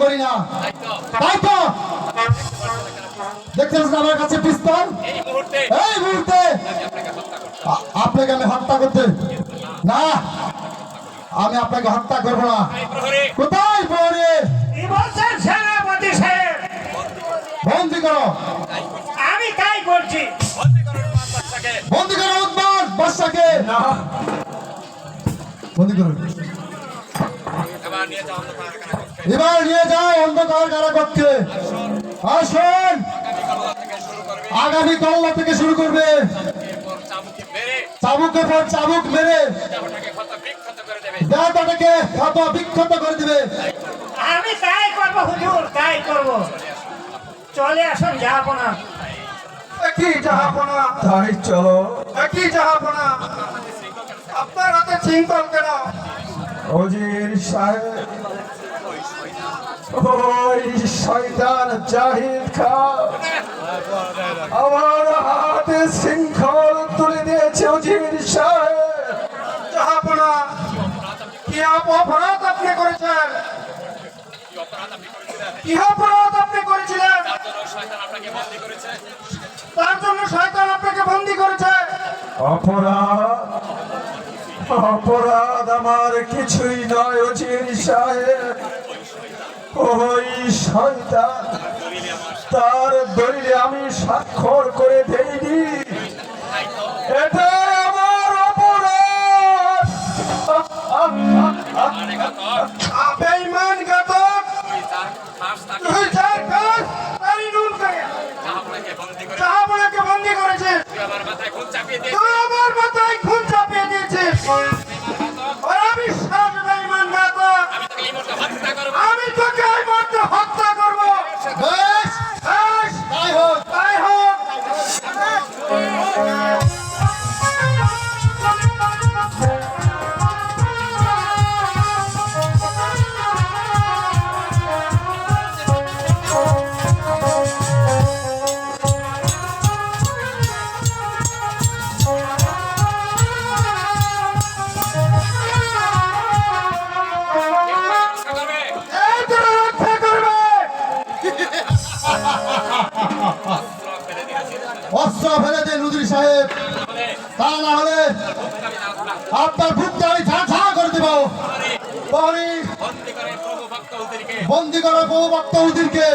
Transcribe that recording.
করি না, তাই তো দেখছেন আমার কাছে পিস্তল, এই মুহূর্তে আপনাকে আমি হত্যা করতে না, আমি আপনাকে হত্যা করবো না। কোথায় পড়ে বন্দি করো, আমি তাই করছি। বন্দি করো উদ্বাস বাদশাকে, বন্দি করো। এবার নিয়ে যাও অন্ধকার কারাকক্ষে। আসুন, আগামী কল্লা থেকে শুরু করবে, চাবুকের পর চাবুক মেরে দেহটাকে ক্ষত বিক্ষত করে দিবে। আমি তাই করবো হুজুর, তাই করবো। চলে আসুন জাহাপনা। কি জাহাপনা? তাই চলো। কি জাহাপনা? আপনার হাতে শৃঙ্খল কেন? ওজির সাহেব, ওই শয়তান জাহিদ খান আমার হাতে শৃঙ্খল তুলে দিয়েছে। ওজির সাহেব, জাহাপনা কি অপরাধ আপনি করেছেন? কি অপরাধ আপনি করেছিলেন? তার জন্য শয়তান আপনাকে বন্দী করেছে। অপরাধ? অপরাধ আমার কিছুই নয় ওজির সাহেব। ওই শয়তান, তার দলিলে আমি স্বাক্ষর করে দেইনি, এটাই আমার অপরাধ। বেঈমান ঘাতক, তুই যার কাজ তারই নুন খায়। জাহাপনাকে বন্দী করেছে, তুই আমার মাথায় খুন চাপিয়ে দিয়েছিস। অবিশ্বাস বেঈমান ঘাতক, আমি তোকে এই মুহূর্তে হত্যা করবো। বেশ, বেশ, তাই হোক। তাই হোক। এই তোরা রক্ষা করবে। অস্ত্র ফেলে দেন উজির সাহেব, তা না হলে আপনার বুকটা আমি ঝাঁঝা করে দেব। বন্দি করো বহু ভক্ত উজিরকে।